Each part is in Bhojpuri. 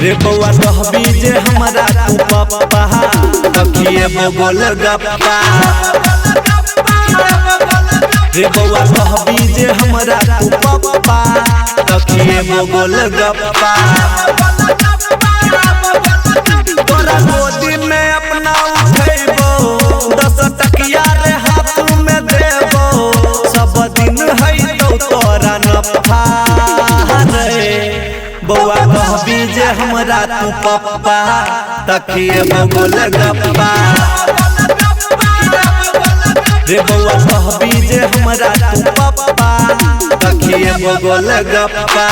रे बउआ कहबी जे हमरा तू पप्पा तकिए बोल गप्पा। रे बउआ कहबी जे हमरा तू पप्पा तकिए बोल गप्पा। तोरा गोदी में अपना उठेबो 10 टकिया रे हाथ में देबो सब दिन है तो तोरा नफा रे। बउआ कहबी जे हमरा तू पप्पा तकिए बोल गप्पा। रे बउआ कहबी जे हमरा तू पप्पा तकिए बोल गप्पा।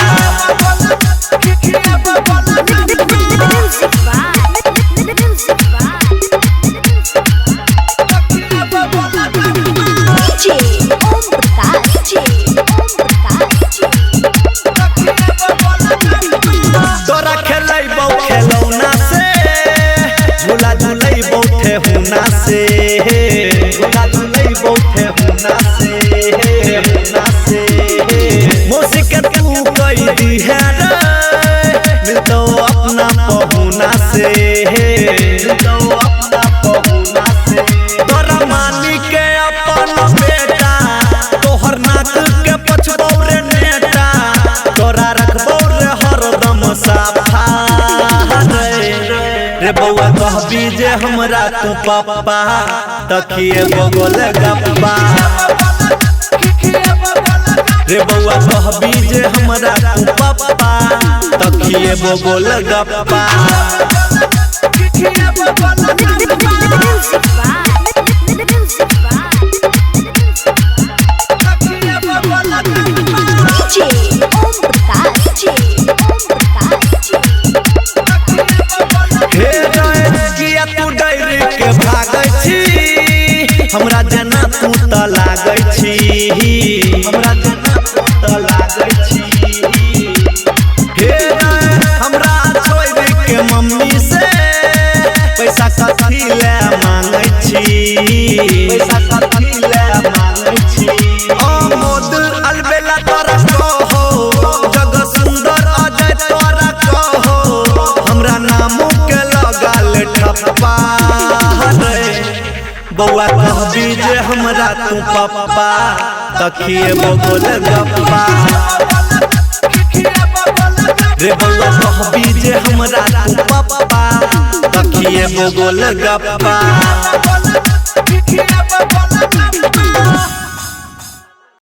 तोरा खेलैबौ खेलौना से झूला झूलैबौ ठेहुना से झूला झूलैबौ ठेहुना से मौसी के तू कई दिहे रे मिलतौ अपना पहुना से मिलतौ अपना पहुना से। तोरा मानी के अपन बेटा तोहर नाक के पछबौ रे नेटा तोरा रखबौ रे हरदम साफा रे। बउआ कहबी जे हमरा तू पप्पा तकिए बोल गप्पा। रे बउआ कहबी जे हमरा तू पप्पा तकिए बोल गप्पा। हमरा जना तू त लागै छी हमरा जना तू त लागै छी। हे हमरा छोड़ के मम्मी से पैसा कथी ले मांगै छी पैसा कथी ले मांगै छी। मोद अलबेला तोरा कहो जग सुंदर अजय तोरा कहो हमरा नामो के लगाल ठप्पा रे। बउआ कहबी जे हमरा तू पप्पा तकिए बोल गप्पा। रे बउआ कहबी जे हमरा तू पप्पा तकिए बोल गप्पा।